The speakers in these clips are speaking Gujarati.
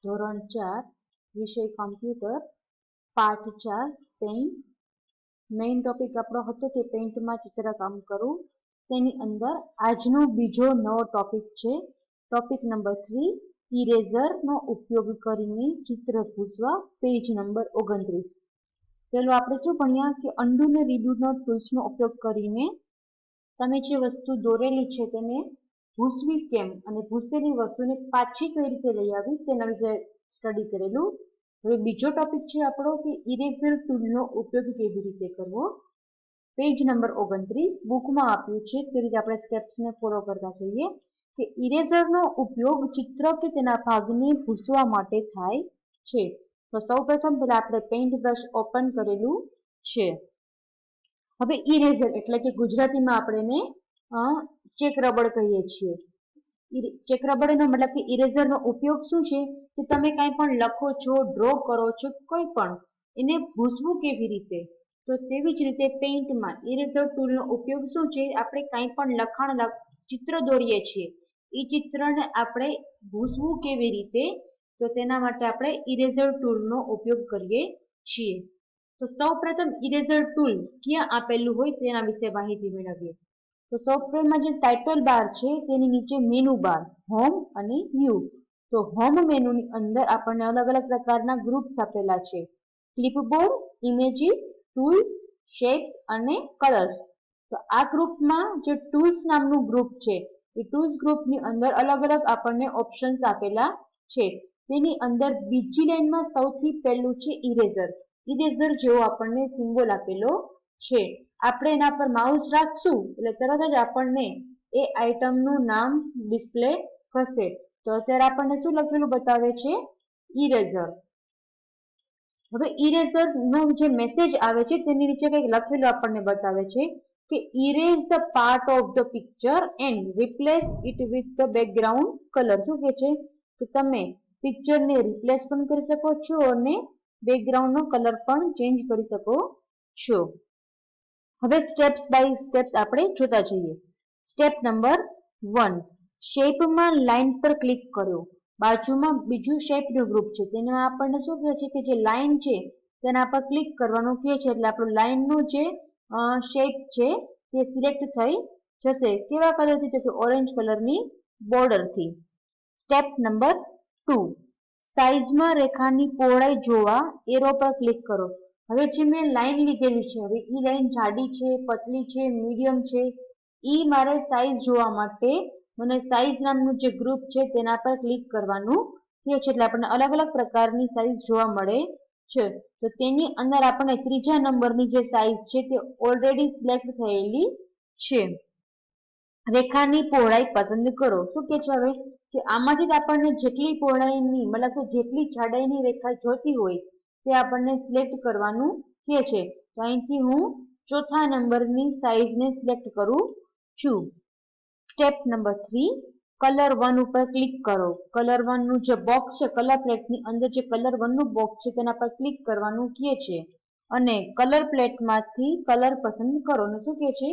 ધોરણ 4 વિષય કમ્પ્યુટર પાઠ 4 પેઇન્ટ મેઇન ટોપિક આપણો હતો કે પેઇન્ટમાં ચિત્રકામ કરવું. તેની અંદર આજનો બીજો નવો ટોપિક છે. ટોપિક નંબર 3 ઇરેઝરનો ઉપયોગ કરીને ચિત્ર ભૂંસવા, પેજ નંબર 29. પેલો આપણે શું ભણ્યા કે અન્ડુ ને રીડુનો ટૂલ્સનો ઉપયોગ કરીને તમે જે વસ્તુ દોરેલી છે તેને ભૂંસવી કેમ અને ભૂંસેલી વસ્તુને પાછી કઈ રીતે લઈ આવી તેના વિશે સ્ટડી કરેલું. હવે બીજો ટોપિક છે આપણો કે ઇરેઝર ટૂલનો ઉપયોગ કેવી રીતે કરવો. પેજ નંબર 29 બુકમાં આપ્યું છે તે રીતે આપણે સ્ટેપ્સને ફોલો કરતા જઈએ કે ઇરેઝરનો ઉપયોગ ચિત્ર કે તેના ભાગને ભૂંસવા માટે થાય છે. તો સૌપ્રથમ પહેલા આપણે પેઇન્ટ બ્રશ ઓપન કરેલું છે. હવે ઇરેઝર એટલે કે ગુજરાતીમાં આપણે ચેક રબડ કહીએ છીએ. ચેક રબડનો મતલબ કે ઇરેઝરનો ઉપયોગ શું છે કે તમે કાંઈ પણ લખો છો, ડ્રો કરો છો, કોઈ પણ એને ભૂંસવું કેવી રીતે. તો તેવી જ રીતે પેઇન્ટમાં ઇરેઝર ટૂલનો ઉપયોગ શું છે, આપણે કાંઈ પણ લખાણ ચિત્ર દોરીએ છીએ એ ચિત્રને આપણે ભૂંસવું કેવી રીતે, તો તેના માટે આપણે ઇરેઝર ટૂલનો ઉપયોગ કરીએ છીએ. તો સૌપ્રથમ ઇરેઝર ટૂલ ક્યાં આપેલું હોય તેના વિશે માહિતી મેળવીએ. તો સોફ્ટવેરમાં જે ટાઇટલ બાર છે તેની નીચે મેનુ બાર હોમ અને વ્યૂ. તો હોમ મેનુની અંદર આપણને અલગ અલગ પ્રકારના ગ્રુપ્સ આપેલા છે. ક્લિપબોર્ડ, ઇમેજીસ, ટૂલ્સ, શેપ્સ અને કલર્સ. તો આ ગ્રુપમાં જે ટૂલ્સ નામનું ગ્રુપ છે એ ટૂલ્સ ગ્રુપની અંદર અલગ અલગ આપણને ઓપ્શન્સ આપેલા છે. તેની અંદર બીજી લાઈનમાં સૌથી પહેલું છે ઇરેઝર. ઇરેઝર જેવો આપણને સિમ્બોલ આપેલો છે. આપણે એના પર માઉસ રાખશું એટલે તરત જ આપણને એ આઇટમનું નામ ડિસ્પ્લે કરશે. તો અત્યારે આપણને શું લખેલું બતાવે છે? ઇરેઝર. હવે ઇરેઝર નો જે મેસેજ આવે છે તેની નીચે કંઈક લખેલું આપણને બતાવે છે કે erase the part of the picture and replace it with the background colour. શું કે છે કે તમે પિક્ચરને રિપ્લેસ પણ કરી શકો છો અને બેકગ્રાઉન્ડનો કલર પણ ચેન્જ કરી શકો છો. હવે સ્ટેપ્સ બાય સ્ટેપ્સ આપણે જોતા જઈએ. સ્ટેપ નંબર 1 શેપમાં લાઇન પર ક્લિક કરો. બાજુમાં બીજું શેપનું ગ્રુપ છે તેમાં આપણને શું કહે છે કે જે લાઇન છે તેના પર ક્લિક કરવાનું કહે છે એટલે આપણું લાઇનનું જે શેપ છે તે સિલેક્ટ થઈ જશે. કેવા કલરથી? તો ઓરેન્જ કલરની બોર્ડરથી. સ્ટેપ નંબર 2 સાઇઝમાં રેખાની પહોળાઈ જોવા એરો પર ક્લિક કરો. હવે જે મેં લાઈન લીધેલી છે, હવે એ લાઈન જાડી છે, પતલી છે, મીડિયમ છે, એ મારે સાઇઝ જોવા માટે મને સાઇઝ નામનું જે ગ્રુપ છે તેના પર ક્લિક કરવાનું કહે છે એટલે આપણને અલગ અલગ પ્રકારની સાઇઝ જોવા મળે છે. તો તેની અંદર આપણને ત્રીજા નંબરની જે સાઇઝ છે તે ઓલરેડી સિલેક્ટ થયેલી છે. રેખાની પહોળાઈ પસંદ કરો. શું કે છે હવે કે આમાંથી જ આપણને જેટલી પહોળાઈની મતલબ કે જેટલી જાડાઈની રેખા જોતી હોય તે આપણને સિલેક્ટ કરવાનું કહે છે. તો અહીંથી હું ચોથા નંબરની સાઇઝને સિલેક્ટ કરું છું. સ્ટેપ નંબર 3 કલર 1 ઉપર ક્લિક કરો. કલર 1 નું જે બોક્સ છે, કલર પ્લેટની અંદર જે કલર 1 નું બોક્સ છે તેના પર ક્લિક કરવાનું કહે છે અને કલર પ્લેટમાંથી કલર પસંદ કરો. ને શું કહે છે?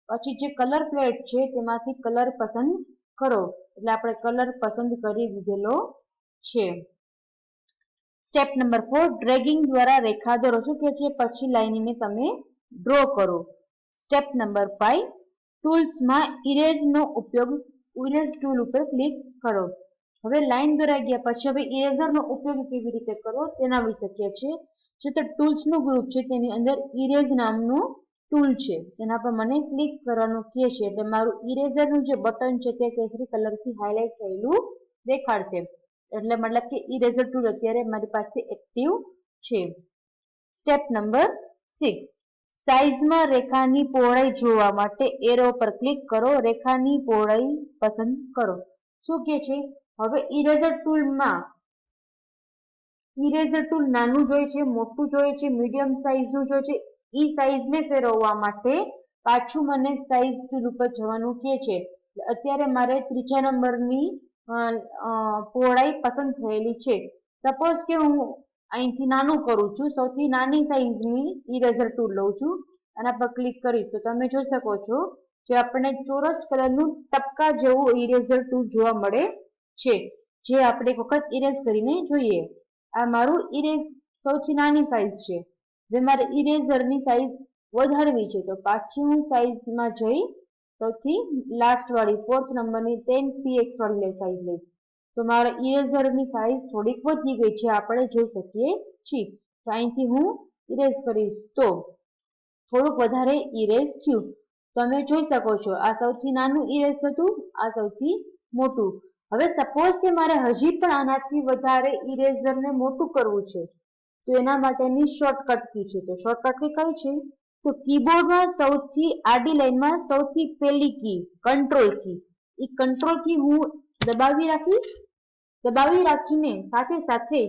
પછી જે કલર પ્લેટ છે તેમાંથી કલર પસંદ કરો. એટલે આપણે કલર પસંદ કરી દીધેલો છે. સ્ટેપ નંબર 4 ડ્રેગિંગ દ્વારા રેખા દોરો. શું કે છે? પછી લાઈનને તમે ડ્રો કરો. સ્ટેપ નંબર 5 ટૂલ્સમાં ઇરેઝનો ઉપયોગ. ઇરેઝ ટૂલ ઉપર ક્લિક કરો. હવે લાઈન દોરાઈ ગયા પછી હવે ઇરેઝરનો ઉપયોગ કેવી રીતે કરવો તેના વિશે કહે છે. જે તો ટૂલ્સનું ગ્રુપ છે તેની અંદર ઇરેઝ નામનું ટૂલ છે તેના પર મને ક્લિક કરવાનું કહે છે એટલે મારું ઇરેઝરનું જે બટન છે તે કેસરી કલરથી હાઇલાઇટ થયેલું દેખાડશે. એટલે મતલબ કે ઇરેઝર ટૂલ અત્યારે મારી પાસે એક્ટિવ છે. સ્ટેપ નંબર 6 સાઇઝમાં રેખાની પહોળાઈ જોવા માટે એરો પર ક્લિક કરો. રેખાની પહોળાઈ પસંદ કરો. શું કે છે? હવે ઇરેઝર ટૂલમાં ઇરેઝર ટૂલ નાનું જોઈએ છે, મોટું જોઈએ છે, મીડિયમ સાઇઝનું જોઈએ છે. એ સાઇઝને ફેરવવા માટે પાછું મને સાઇઝ ટૂલ ઉપર જવાનું કહે છે. અત્યારે મારે ત્રીજા નંબરની પહોળાઈ પસંદ થયેલી છે. સપોઝ કે હું અહીંથી નાનું કરું છું, સૌથી નાની સાઇઝની ઇરેઝર ટૂલ લઉં છું, આના પર ક્લિક કરીશ તો તમે જોઈ શકો છો જે આપણને ચોરસ કલરનું ટપકા જેવું ઇરેઝર ટૂલ જોવા મળે છે. જે આપણે એક વખત ઇરેઝ કરીને જોઈએ. આ મારું ઇરેઝ સૌથી નાની સાઈઝ છે. જે મારે ઇરેઝરની સાઈઝ વધારવી છે તો પાછી હું સાઈઝમાં જઈ સૌથી લાસ્ટ વાળી 4th નંબરની 10px વાળી સાઈઝ લઈશ. તો મારા ઇરેઝરની સાઈઝ થોડીક વધી ગઈ છે, આપણે જોઈ શકીએ છીએ. તો અહીંથી હું ઇરેઝ કરીશ તો થોડુંક વધારે ઇરેઝ થયું. તમે જોઈ શકો છો આ સૌથી નાનું ઇરેઝ હતું, આ સૌથી મોટું. હવે સપોઝ કે મારે હજી પણ આનાથી વધારે ઇરેઝરને મોટું કરવું છે તો એના માટેની શોર્ટકટ કી છે. તો શોર્ટકટ કી કઈ છે? તો કીબોર્ડમાં સૌથી આડી લાઈનમાં સૌથી પહેલી કી કંટ્રોલ કી, એ કંટ્રોલ કી હું દબાવી રાખીને સાથે સાથે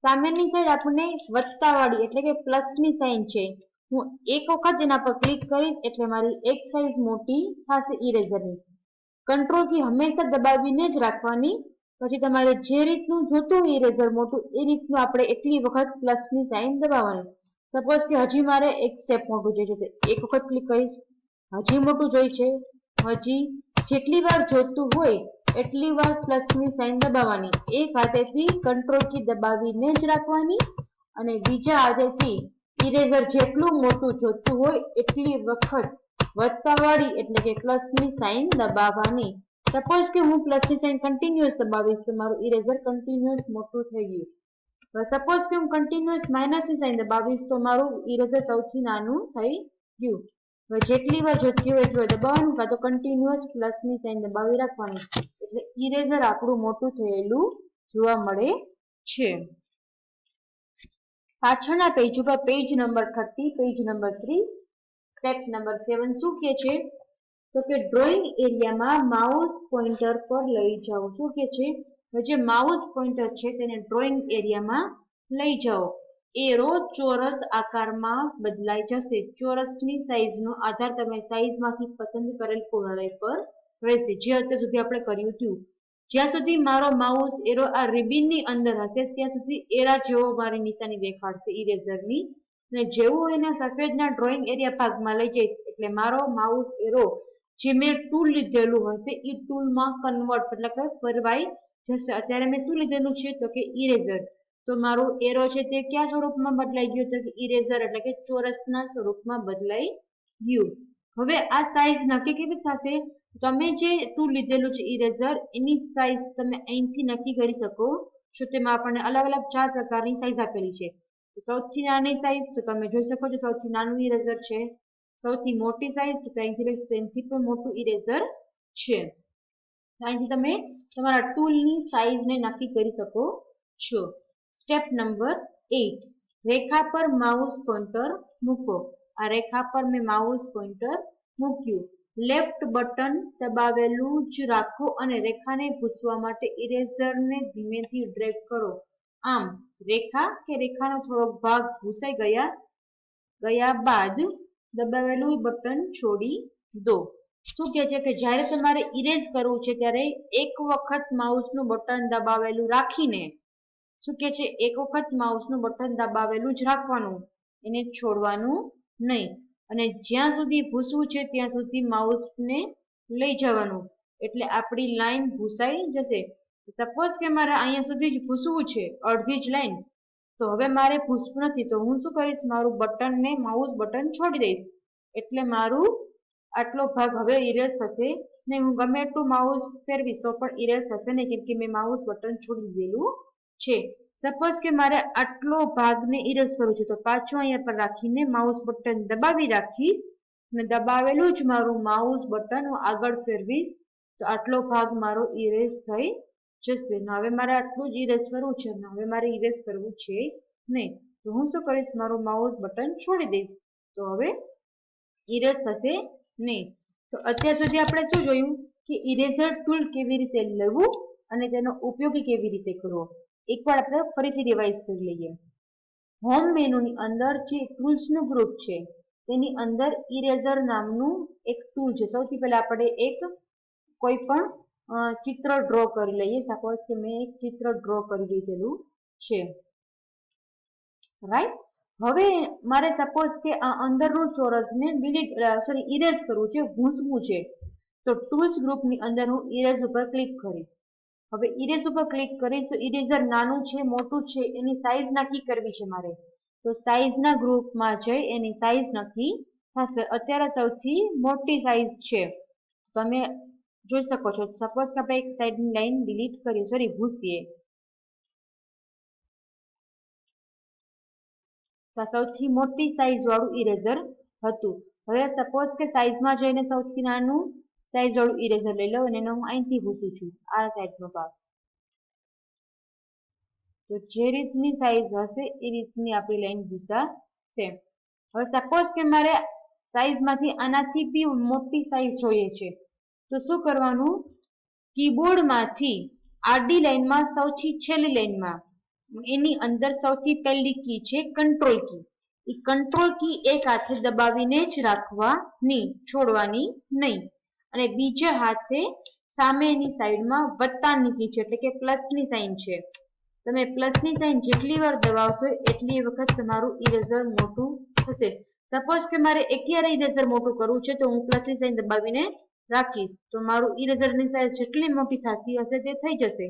સામેની સાઈડ આપણને વત્તાવાળી એટલે કે પ્લસની સાઈન છે, હું એક વખત એના પર ક્લિક કરીશ એટલે મારી એક સાઈઝ મોટી થશે ઇરેઝરની. કંટ્રોલ કી હંમેશા દબાવીને જ રાખવાની. પછી તમારે જે રીતનું જોતું હોય ઇરેઝર મોટું એ રીતનું આપણે એટલી વખત પ્લસની સાઈન દબાવવાની. સપોઝ કે હજી મારે એક સ્ટેપ મોટું જોઈએ છે તો એક વખત ક્લિક કરીશ, હજી મોટું જોઈએ છે, હજી જેટલી વાર જોતું હોય એટલી વાર પ્લસની સાઈન દબાવવાની. એક હાથેથી કંટ્રોલ કી દબાવીને જ રાખવાની અને બીજા હાથેથી ઇરેઝર જેટલું મોટું જોતું હોય એટલી વખત વત્તાવાળી એટલે કે પ્લસની સાઈન દબાવવાની. સપોઝ કે હું પ્લસની સાઈન કન્ટિન્યુઅસ દબાવીશ તો મારું ઇરેઝર કન્ટિન્યુઅસ મોટું થઈ ગયું. સપોઝ કે હું કન્ટિન્યુઅસ માઇનસની સાઈન દબાવીશ તો મારું ઇરેઝર સૌથી નાનું થઈ ગયું. હવે જેટલી વાર જોતી હોય એટલું દબાવવાનું કાં તો કન્ટિન્યુઅસ પ્લસની સાઈન દબાવી રાખવાની એટલે ઇરેઝર આપણું મોટું થયેલું જોવા મળે છે. પાછળના પેજ ઉપર page number 30, page number 30, step number 7 શું કહે છે? તો કે ડ્રોઈંગ એરિયામાં માઉસ પોઇન્ટર પર લઈ જાઓ. શું કહે છે? જે માઉસ પોઇન્ટર છે તેને ડ્રોઈંગ એરિયામાં લઈ જાઓ. એરો ચોરસ આકારમાં બદલાઈ જશે. ચોરસની સાઈઝનો આધાર તમે સાઈઝમાંથી પસંદ કરેલ પહોળાઈ પર રહેશે, જે અત્યાર સુધી આપણે કર્યું હતું. જ્યાં સુધી મારો માઉસ એરો આ રિબિનની અંદર હશે ત્યાં સુધી એરા જેવો મારી નિશાની દેખાડશે ઇરેઝરની. અને જેવું એના સફેદના ડ્રોઈંગ એરિયા ભાગમાં લઈ જઈશ એટલે મારો માઉસ એરો જે મેં ટૂલ લીધેલું હશે એ ટૂલમાં કન્વર્ટ એટલે કે ફેરવાઈ જશે. અત્યારે મેં શું લીધેલું છે તો કે ઇરેઝર. તો મારો એરો છે તે કયા સ્વરૂપમાં બદલાઈ ગયો તો કે ઇરેઝર એટલે કે ચોરસના સ્વરૂપમાં બદલાઈ ગયું. હવે આ સાઈઝ નક્કી કેવી થશે? તમે જે ટૂલ લીધેલું છે ઇરેઝર એની સાઈઝ તમે અહીંથી નક્કી કરી શકો છો. તેમાં આપણને અલગ અલગ 4 પ્રકારની સાઈઝ આપેલી છે. સૌથી નાની સાઈઝ તો તમે જોઈ શકો છો સૌથી નાનું ઇરેઝર છે. સૌથી મોટી સાઈઝ તો અહીંથી લઈશ તો એનાથી પણ મોટું ઇરેઝર છે. અહીંથી તમે તમારા ટૂલની સાઈઝને નક્કી કરી શકો છો. સ્ટેપ નંબર 8, રેખા પર માઉસ પોઇન્ટર મૂકો. આ રેખા પર મેં માઉસ પોઇન્ટર મૂક્યું. લેફ્ટ બટન દબાવેલું જ રાખો અને રેખાને ભૂંસવા માટે ઇરેઝરને ધીમેથી ડ્રેગ કરો. આમ રેખાનો થોડોક ભાગ ભૂંસાઈ ગયા બાદ દબાવેલું બટન છોડી દો. શું કહે છે કે જ્યારે તમારે ઇરેઝ કરવું છે ત્યારે એક વખત માઉસનું બટન દબાવેલું રાખીને શું કહે છે એક વખત માઉસનું બટન દબાવેલું જ રાખવાનું, એને છોડવાનું નહીં. અને જ્યાં સુધી ભૂસવું છે ત્યાં સુધી માઉસને લઈ જવાનું એટલે આપણી લાઈન ભૂસાઈ જશે. સપોઝ કે મારે અહીંયા સુધી જ ભૂસવું છે, અડધી જ લાઈન, તો હવે મારે ભૂસવું નથી તો હું શું કરીશ, મારું બટનને માઉસ બટન છોડી દઈશ એટલે મારું આટલો ભાગ હવે ઇરેઝ થશે નહીં. હું ગમે એટલું માઉસ ફેરવીશ તો પણ ઇરેઝ થશે નહીં કેમ કે મેં માઉસ બટન છોડી દીધેલું છે. સપોઝ કે મારે આટલો ભાગને ઇરેઝ કરવું છે તો પાછું અહીંયા પર રાખીને માઉસ બટન દબાવી રાખીશ અને દબાવેલું જ મારું માઉસ બટન હું આગળ ફેરવીશ તો આટલો ભાગ મારો ઇરેઝ થઈ જશે. હવે મારે આટલું જ ઇરેઝ કરવું છે અને હવે મારે ઇરેઝ કરવું છે નહીં તો હું શું કરીશ, મારું માઉસ બટન છોડી દઈશ તો હવે ઇરેઝ થશે નહીં. તો અત્યાર સુધી આપણે શું જોયું કે ઇરેઝર ટૂલ કેવી રીતે લેવું અને તેનો ઉપયોગ કેવી રીતે કરવો. એકવાર આપણે ફરીથી રિવાઇઝ કરી લઈએ. હોમ મેનુની અંદર જે ટૂલ્સનું ગ્રુપ છે તેની અંદર ઇરેઝર નામનું એક ટૂલ છે. સૌથી પહેલા આપણે એક કોઈ પણ ચિત્ર ડ્રો કરી લઈએ. સપોઝ કે મેં એક ચિત્ર ડ્રો કરી લીધેલું છે, રાઈટ. હવે મારે સપોઝ કે આ અંદરનું ચોરસને ઇરેઝ કરવું છે, ભૂંસવું છે તો ટૂલ્સ ગ્રુપની અંદર હું ઇરેઝ ઉપર ક્લિક કરીશ. હવે ઇરેઝ ઉપર ક્લિક કરીશ તો ઇરેઝર નાનું છે મોટું છે એની સાઈઝ નક્કી કરવી છે મારે. તો સાઈઝના ગ્રુપમાં જઈ એની સાઈઝ નક્કી થશે. અત્યારે સૌથી મોટી સાઈઝ છે તમે જોઈ શકો છો. સપોઝ કે આપણે એક સાઈડની લાઈન ડિલીટ કરીએ, સોરી ભૂસીએ, તો સૌથી મોટી સાઈઝ વાળું ઇરેઝર હતું. હવે સપોઝ કે સાઈઝમાં જઈને સૌથી નાનું સાઈઝ વાળું ઇરેઝર લઈ લો અને એને હું અહીંથી ભૂસું છું આ સાઈડનો ભાગ. તો જે રીતની સાઈઝ હશે એ રીતની આપણી લાઈન ભૂસાશે. હવે સપોઝ કે મારે સાઈઝમાંથી આનાથી બી મોટી સાઈઝ જોઈએ છે તો શું કરવાનું? કીબોર્ડમાંથી આડી લાઈનમાં સૌથી છેલ્લી લાઈનમાં એની અંદર સૌથી પહેલી કી છે કંટ્રોલ કી. એ કંટ્રોલ કી એક હાથે દબાવીને જ રાખવાની, છોડવાની નહીં. અને બીજા હાથે સામેની સાઈડમાં વત્તાની કી છે એટલે કે પ્લસની સાઈન છે. તમે પ્લસની સાઈન જેટલી વાર દબાવશો એટલી વખત તમારું ઇરેઝર મોટું થશે. સપોઝ કે મારે એકયારે ઇરેઝર મોટું કરવું છે તો હું પ્લસની સાઈન દબાવીને રાખીશ તો મારું ઇરેઝરની સાઈઝ જેટલી મોટી થતી હશે તે થઈ જશે.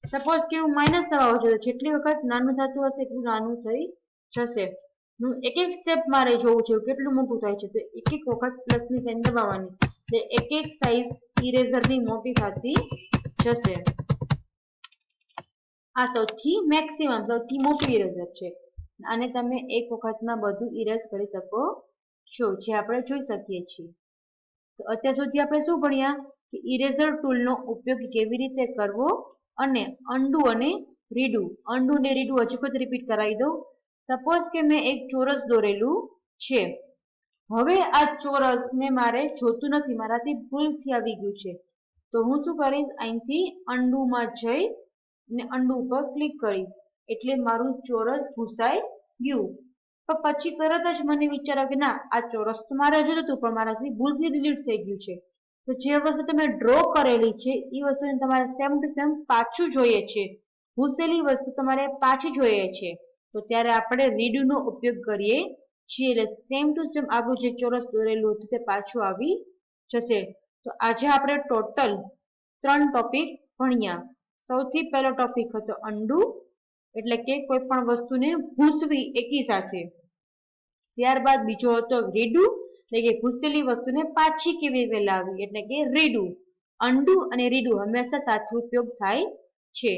સપોઝ કે હું માઇનસ દબાવું છું તો જેટલી વખત નાનું થતું હશે એટલું નાનું થઈ જશે. હું એક એક સ્ટેપ મારે જોવું છે કેટલું મોટું થાય છે તો એક એક વખત પ્લસની સાઈન દબાવવાની, એટલે એક એક સાઈઝ ઇરેઝરની મોટી થતી જશે. આ સૌથી મેક્સિમમ સૌથી મોટું ઇરેઝર છે. આને તમે એક વખતમાં બધું ઇરેઝ કરી શકો છો, જે આપણે જોઈ શકીએ છીએ. તો અત્યાર સુધી આપણે શું ભણ્યા કે ઇરેઝર ટૂલનો ઉપયોગ કેવી રીતે કરવો અને અન્ડુ અને રીડુ. અન્ડુ ને રીડુ હજી વખત રિપીટ કરાવી દઉં. સપોઝ કે મેં એક ચોરસ દોરેલું છે. હવે આ ચોરસને મારે જોતું નથી, મારાથી ભૂલથી આવી ગયું છે તો હું શું કરીશ? અહીંથી અન્ડુમાં જઈ ને અન્ડુ ઉપર ક્લિક કરીશ એટલે મારું ચોરસ ભૂસાઈ ગયું. પણ પછી તરત જ મને વિચાર આવ્યો કે ના, આ ચોરસ તો મારે જોતું હતું પણ મારાથી ભૂલથી ડિલીટ થઈ ગયું છે. તો જે વસ્તુ તમે ડ્રો કરેલી છે એ વસ્તુને તમારે સેમ ટુ સેમ પાછું જોઈએ છે. ભૂસેલી વસ્તુ તમારે પાછી જોઈએ છે તો ત્યારે આપણે રીડુનો ઉપયોગ કરીએ છીએ. એટલે સેમ ટુ સેમ આપણું જે ચોરસ દોરેલું હતું તે પાછું આવી જશે. તો આજે આપણે ટોટલ 3 ટોપિક ભણ્યા. સૌથી પહેલો ટોપિક હતો અન્ડુ, એટલે કે કોઈ પણ વસ્તુને ભૂસવી એકી સાથે. ત્યારબાદ બીજો હતો રીડુ, એટલે કે ભૂસેલી વસ્તુને પાછી કેવી રીતે લાવવી એટલે કે રીડુ. અન્ડુ અને રીડુ હંમેશા સાથે ઉપયોગ થાય છે.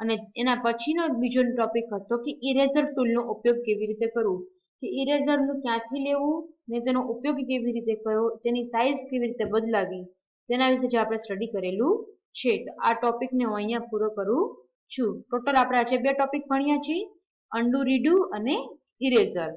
અને એના પછીનો બીજો ટોપિક હતો કે ઇરેઝર ટૂલનો ઉપયોગ કેવી રીતે કરવો, કે ઇરેઝરનું ક્યાંથી લેવું ને તેનો ઉપયોગ કેવી રીતે કરવો, તેની સાઈઝ કેવી રીતે બદલાવી, તેના વિશે જે આપણે સ્ટડી કરેલું છે. તો આ ટોપિકને હું અહીંયા પૂરો કરું છું. ટોટલ આપણે આજે 2 ટોપિક ભણ્યા છીએ, અન્ડુ રીડુ અને ઇરેઝર.